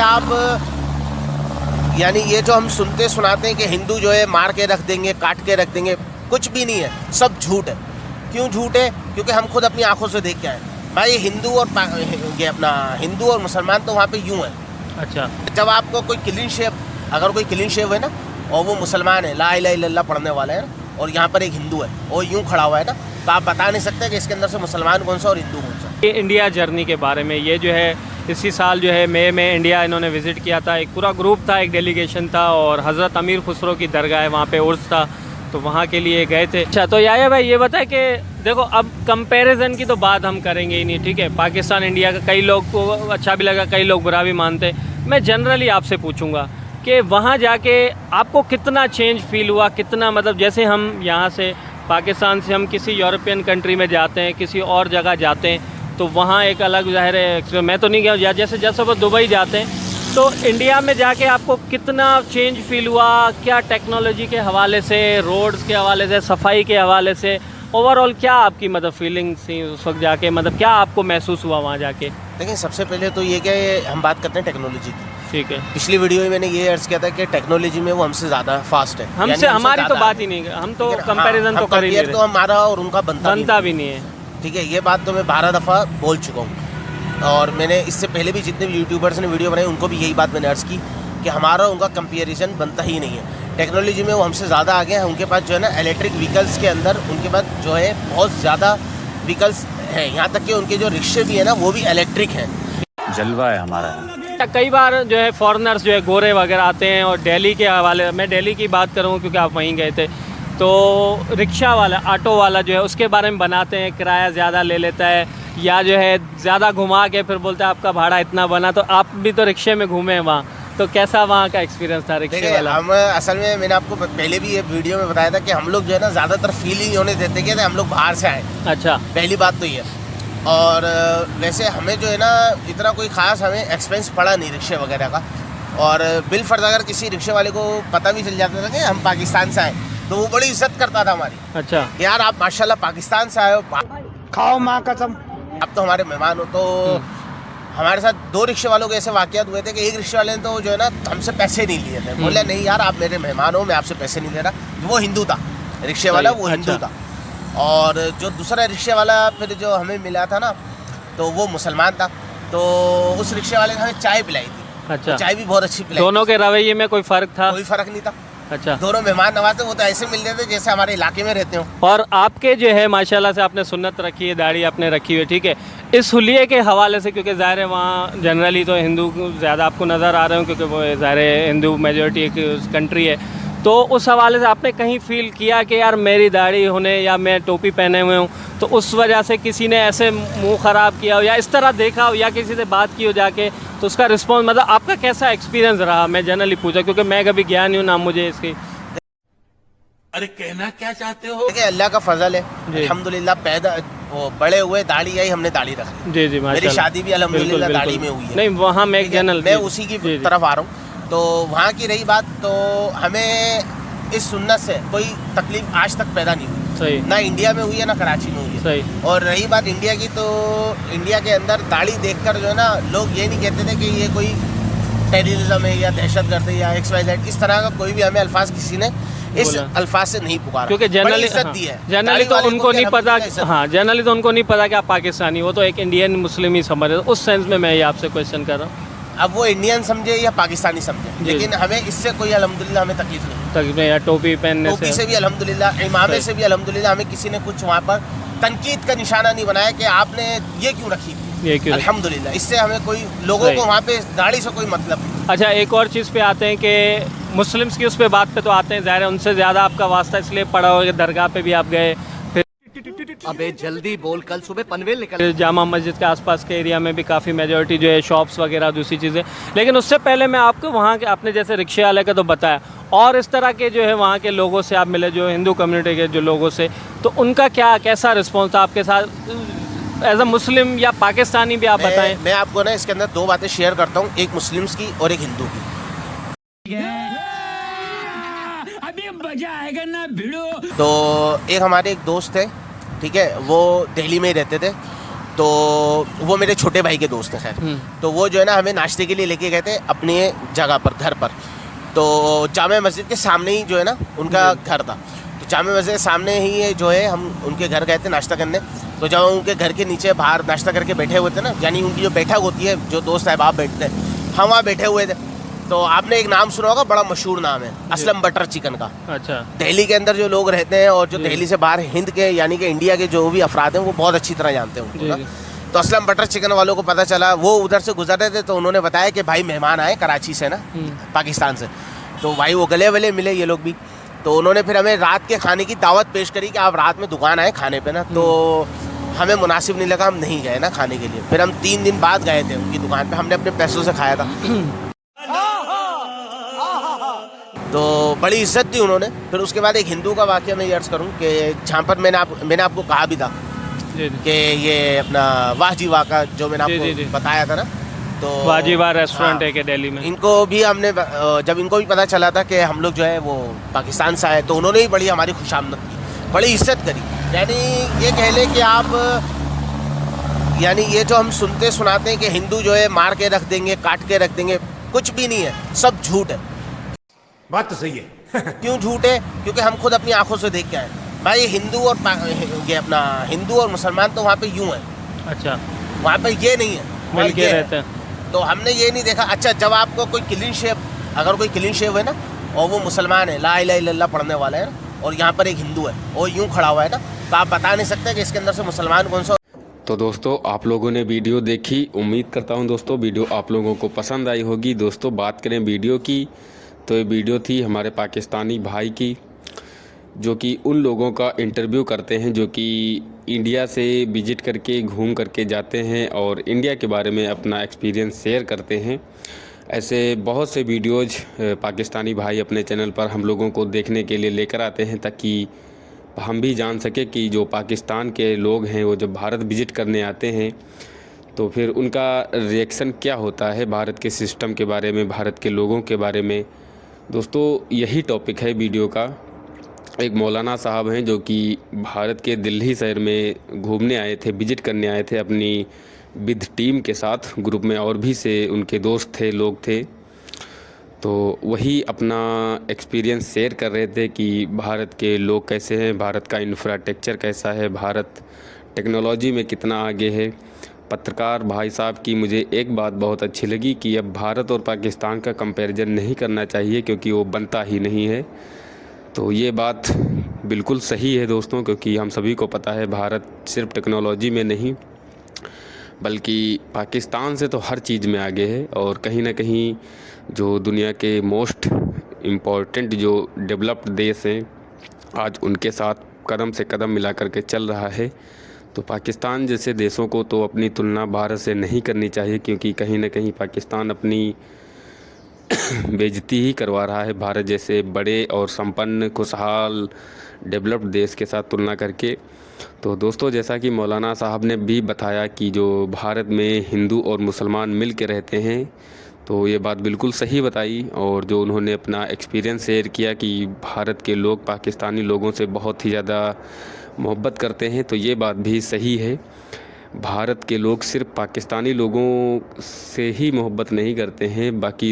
आप यानी ये जो हम सुनते सुनाते हैं कि हिंदू जो है मार के रख देंगे, काट के रख देंगे, कुछ भी नहीं है, सब झूठ है। क्यों झूठ है? क्योंकि हम खुद अपनी आंखों से देख के आए भाई। हिंदू और मुसलमान तो वहाँ पे यूँ है। अच्छा, जब आपको कोई क्लीन शेव, अगर कोई क्लीन शेव है ना और वो मुसलमान है, ला इलाहा इल्लल्लाह पढ़ने वाला है ना, और यहाँ पर एक हिंदू है और यूँ खड़ा हुआ है ना, तो आप बता नहीं सकते कि इसके अंदर से मुसलमान कौन सा और हिंदू कौन सा। ये इंडिया जर्नी के बारे में, ये जो है इसी साल जो है मई में इंडिया इन्होंने विज़िट किया था। एक पूरा ग्रुप था, एक डेलीगेशन था, और हज़रत अमीर खुसरो की दरगाह है वहाँ पे उर्स था, तो वहाँ के लिए गए थे। अच्छा, तो याया भाई ये बताए कि देखो अब कंपैरिजन की तो बात हम करेंगे ही नहीं, ठीक है। पाकिस्तान इंडिया का कई लोग को अच्छा भी लगा, कई लोग बुरा भी मानते। मैं जनरली आपसे पूछूंगा कि वहाँ जाके आपको कितना चेंज फील हुआ, कितना मतलब जैसे हम यहाँ से पाकिस्तान से हम किसी यूरोपियन कंट्री में जाते हैं, किसी और जगह जाते हैं, तो वहाँ एक अलग ज़ाहिर है, मैं तो नहीं गया, जैसे वो दुबई जाते हैं, तो इंडिया में जाके आपको कितना चेंज फील हुआ, क्या टेक्नोलॉजी के हवाले से, रोड्स के हवाले से, सफाई के हवाले से, ओवरऑल क्या आपकी मतलब फीलिंग्स थी उस वक्त जाके, मतलब क्या आपको महसूस हुआ वहाँ जाके? देखिए, सबसे पहले तो ये कि हम बात करते हैं टेक्नोलॉजी की, ठीक है। पिछली वीडियो में मैंने ये अर्ज किया था कि टेक्नोलॉजी में वो हमसे ज़्यादा फास्ट है, हमसे हमारी तो बात ही नहीं, हम तो कंपैरिजन तो कर ही नहीं रहे, तो हमारा और उनका बनता भी नहीं है, ठीक है। ये बात तो मैं 12 दफ़ा बोल चुका हूँ, और मैंने इससे पहले भी जितने भी यूट्यूबर्स ने वीडियो बनाई उनको भी यही बात मैंने अर्ज़ की कि हमारा उनका कंपैरिजन बनता ही नहीं है। टेक्नोलॉजी में वो हमसे ज़्यादा आगे हैं। उनके पास जो है ना इलेक्ट्रिक व्हीकल्स के अंदर उनके पास जो है बहुत ज़्यादा व्हीकल्स हैं, यहाँ तक कि उनके जो रिक्शे भी हैं ना वो भी इलेक्ट्रिक हैं। जलवा है हमारा। कई बार जो है फॉरेनर्स जो है गोरे वगैरह आते हैं, और दिल्ली के हवाले, मैं दिल्ली की बात करूँ क्योंकि आप वहीं गए थे, तो रिक्शा वाला, ऑटो वाला जो है उसके बारे में बनाते हैं, किराया ज़्यादा ले लेता है, या जो है ज़्यादा घुमा के फिर बोलते हैं आपका भाड़ा इतना बना। तो आप भी तो रिक्शे में घूमे वहाँ, तो कैसा वहाँ का एक्सपीरियंस था रिक्शे वाला? हम असल में मैंने आपको पहले भी ये वीडियो में बताया था कि हम लोग जो है ना ज़्यादातर फील ही होने देते कि हम लोग बाहर से आए। अच्छा, पहली बात तो ये। और वैसे हमें जो है ना इतना कोई ख़ास हमें एक्सपेंस पड़ा नहीं रिक्शे वगैरह का, और बिल फर्ज अगर किसी रिक्शे वाले को पता भी चल जाता था कि हम पाकिस्तान से आए तो वो बड़ी इज्जत करता था हमारी। अच्छा, यार आप माशाल्लाह पाकिस्तान से आए हो, खाओ माँ कसम, आप तो हमारे मेहमान हो। तो हमारे साथ 2 रिक्शे वालों के ऐसे वाक़यात हुए थे कि एक रिक्शे वाले ने तो जो है ना हमसे पैसे नहीं लिए थे, बोले नहीं यार आप मेरे मेहमान हो, मैं आपसे पैसे नहीं ले रहा। वो हिंदू था, रिक्शे वाला वो हिंदू था, और जो दूसरा रिक्शे वाला फिर जो हमें मिला था ना तो वो मुसलमान था। तो उस रिक्शे वाले ने हमें चाय पिलाई थी। अच्छा, चाय भी बहुत अच्छी पिलाई। दोनों के रवैये में कोई फ़र्क था? कोई फ़र्क नहीं था। अच्छा, दोनों मेहमान नवाज थे, वो तो ऐसे मिल रहे थे जैसे हमारे इलाके में रहते हो। और आपके जो है माशाल्लाह से आपने सुन्नत रखी है, दाढ़ी आपने रखी हुई है, ठीक है। इस हुलिये के हवाले से, क्योंकि ज़ाहिर है वहाँ जनरली तो हिंदू ज़्यादा आपको नज़र आ रहे हो, क्योंकि वो ज़ाहिर है हिंदू मेजॉरिटी एक कंट्री है, तो उस हवाले से आपने कहीं फ़ील किया कि यार मेरी दाढ़ी होने या मैं टोपी पहने हुए हूँ तो उस वजह से किसी ने ऐसे मुंह ख़राब किया हो या इस तरह देखा हो या किसी से बात की हो जाके, तो उसका रिस्पॉन्स मतलब आपका कैसा एक्सपीरियंस रहा? मैं जनरली पूछा क्योंकि मैं कभी गया नहीं हूँ ना मुझे इसकी। अरे कहना क्या चाहते हो? देखिए अल्लाह का फजल है, अल्हम्दुलिल्लाह पैदा वो बड़े हुए, दाढ़ी आई, हमने दाढ़ी रख ली। जी जी, मेरी शादी भी अल्हम्दुलिल्लाह दाढ़ी में हुई है। नहीं वहाँ मैं जनरल, मैं उसी की तरफ आ रहा हूँ। तो वहाँ की रही बात, तो हमें इस सुन्नत से कोई तकलीफ आज तक पैदा नहीं हुई। सही, ना इंडिया में हुई है ना कराची में हुई है। सही। और रही बात इंडिया की, तो इंडिया के अंदर दाढ़ी देखकर जो है ना लोग ये नहीं कहते थे कि ये कोई टेररिज्म है या दहशतगर्द है या XYZ, इस तरह का कोई भी हमें अल्फाज किसी ने इस अल्फाज से नहीं पुकारा, क्योंकि जनरली जनरली तो उनको नहीं पता, हाँ जनरली तो उनको नहीं पता कि आप पाकिस्तानी हो, तो एक इंडियन मुस्लिम ही समझ रहे। उस सेंस में मैं ये आपसे क्वेश्चन कर रहा हूँ। अब वो इंडियन समझे या पाकिस्तानी समझे, लेकिन हमें इससे कोई अल्हम्दुलिल्लाह हमें तकलीफ नहीं। तकलीफ या टोपी पहनने टोपी से भी अल्हम्दुलिल्लाह, इमामे से भी अल्हम्दुलिल्लाह, हमें किसी ने कुछ वहाँ पर तनकीद का निशाना नहीं बनाया कि आपने ये क्यों रखी थी, ये क्यों। अल्हम्दुलिल्लाह इससे हमें कोई, लोगों को वहाँ पे दाढ़ी से कोई मतलब नहीं। अच्छा, एक और चीज़ पे आते हैं कि मुस्लिम्स की उस पे बात पे तो आते हैं, ज़ाहिर है उनसे ज़्यादा आपका वास्ता इसलिए पड़ा होगा कि दरगाह पे भी आप गए, अबे जल्दी बोल, कल सुबह पनवेल निकल। जामा मस्जिद के आसपास के एरिया में भी काफ़ी मेजॉरिटी जो है शॉप्स वगैरह दूसरी चीज़ें। लेकिन उससे पहले मैं आपको वहाँ के, आपने जैसे रिक्शे वाले का तो बताया, और इस तरह के जो है वहाँ के लोगों से आप मिले, जो हिंदू कम्युनिटी के जो लोगों से, तो उनका कैसा रिस्पॉन्स था आपके साथ एज अ मुस्लिम या पाकिस्तानी भी आप बताएं। मैं आपको ना इसके अंदर 2 बातें शेयर करता हूँ, एक मुस्लिम्स की और एक हिंदू की। अभी मजा आएगा ना भिड़ो। तो एक हमारे एक दोस्त थे, ठीक है, वो दिल्ली में ही रहते थे, तो वो मेरे छोटे भाई के दोस्त हैं खैर। तो वो जो है ना हमें नाश्ते के लिए लेके गए थे अपनी जगह पर, घर पर। तो जामा मस्जिद के सामने ही जो है ना उनका घर था। तो जामा मस्जिद के सामने ही जो है हम उनके घर गए थे नाश्ता करने। तो जब हम उनके घर के नीचे बाहर नाश्ता करके बैठे हुए थे ना, यानी उनकी जो बैठक होती है, जो दोस्त साहब बैठते हैं, हम वहाँ बैठे हुए थे। तो आपने एक नाम सुना होगा, बड़ा मशहूर नाम है, असलम बटर चिकन का। अच्छा। दिल्ली के अंदर जो लोग रहते हैं और जो दिल्ली से बाहर हिंद के यानी कि इंडिया के जो भी अफराद हैं वो बहुत अच्छी तरह जानते हैं उनको ना। तो असलम बटर चिकन वालों को पता चला, वो उधर से गुजर रहे थे, तो उन्होंने बताया कि भाई मेहमान आए कराची से ना, पाकिस्तान से। तो भाई वो गले वले मिले ये लोग भी। तो उन्होंने फिर हमें रात के खाने की दावत पेश करी कि आप रात में दुकान आए खाने पे ना। तो हमें मुनासिब नहीं लगा, हम नहीं गए ना खाने के लिए। फिर हम 3 दिन बाद गए थे उनकी दुकान पे, हमने अपने पैसों से खाया था। तो बड़ी इज्जत दी उन्होंने। फिर उसके बाद एक हिंदू का वाक़या मैं ये अर्ज़ करूँ कि जहाँ पर मैंने आपको कहा भी था कि ये अपना वाह जी वाह का जो मैंने आपको बताया था ना, तो वाह जी वाह रेस्टोरेंट है कि दिल्ली में। इनको भी हमने जब इनको भी पता चला था कि हम लोग जो है वो पाकिस्तान से आए, तो उन्होंने भी बड़ी हमारी खुशामद की, बड़ी इज्जत करी। यानी ये कह लें कि आप, यानी ये जो हम सुनते सुनाते हैं कि हिंदू जो है मार के रख देंगे, काट के रख देंगे, कुछ भी नहीं है, सब झूठ है। बात तो सही है। क्यों झूठ है? क्योंकि हम खुद अपनी आंखों से देख के आए भाई। हिंदू और ये अपना हिंदू और मुसलमान तो वहाँ पे यूं है। अच्छा। वहाँ पे ये नहीं है, मिल के रहते हैं। तो हमने ये नहीं देखा। अच्छा, जब आपको कोई क्लीन शेव, अगर कोई क्लीन शेव है ना और वो मुसलमान है, ला इलाहा इल्लल्लाह पढ़ने वाला है ना, और यहाँ पर एक हिंदू है और यूं खड़ा हुआ है ना, तो आप बता नहीं सकते कि इसके अंदर से मुसलमान कौन सा। तो दोस्तों आप लोगों ने वीडियो देखी, उम्मीद करता हूँ दोस्तों वीडियो आप लोगों को पसंद आई होगी। दोस्तों बात करें वीडियो की, तो ये वीडियो थी हमारे पाकिस्तानी भाई की, जो कि उन लोगों का इंटरव्यू करते हैं जो कि इंडिया से विज़िट करके घूम करके जाते हैं और इंडिया के बारे में अपना एक्सपीरियंस शेयर करते हैं। ऐसे बहुत से वीडियोज़ पाकिस्तानी भाई अपने चैनल पर हम लोगों को देखने के लिए लेकर आते हैं, ताकि हम भी जान सके कि जो पाकिस्तान के लोग हैं वो जब भारत विज़िट करने आते हैं तो फिर उनका रिएक्शन क्या होता है भारत के सिस्टम के बारे में, भारत के लोगों के बारे में। दोस्तों यही टॉपिक है वीडियो का। एक मौलाना साहब हैं जो कि भारत के दिल्ली शहर में घूमने आए थे, विज़िट करने आए थे अपनी विद टीम के साथ। ग्रुप में और भी से उनके दोस्त थे, लोग थे। तो वही अपना एक्सपीरियंस शेयर कर रहे थे कि भारत के लोग कैसे हैं, भारत का इंफ्रास्ट्रक्चर कैसा है, भारत टेक्नोलॉजी में कितना आगे है। पत्रकार भाई साहब की मुझे एक बात बहुत अच्छी लगी कि अब भारत और पाकिस्तान का कंपैरिजन नहीं करना चाहिए क्योंकि वो बनता ही नहीं है। तो ये बात बिल्कुल सही है दोस्तों, क्योंकि हम सभी को पता है भारत सिर्फ टेक्नोलॉजी में नहीं बल्कि पाकिस्तान से तो हर चीज़ में आगे है। और कहीं ना कहीं जो दुनिया के मोस्ट इम्पॉर्टेंट जो डेवलप्ड देश हैं आज उनके साथ कदम से कदम मिला करके चल रहा है। तो पाकिस्तान जैसे देशों को तो अपनी तुलना भारत से नहीं करनी चाहिए, क्योंकि कहीं ना कहीं पाकिस्तान अपनी बेइज्जती ही करवा रहा है भारत जैसे बड़े और संपन्न खुशहाल डेवलप्ड देश के साथ तुलना करके। तो दोस्तों जैसा कि मौलाना साहब ने भी बताया कि जो भारत में हिंदू और मुसलमान मिल के रहते हैं, तो ये बात बिल्कुल सही बताई। और जो उन्होंने अपना एक्सपीरियंस शेयर किया कि भारत के लोग पाकिस्तानी लोगों से बहुत ही ज़्यादा मोहब्बत करते हैं, तो ये बात भी सही है। भारत के लोग सिर्फ पाकिस्तानी लोगों से ही मोहब्बत नहीं करते हैं, बाकी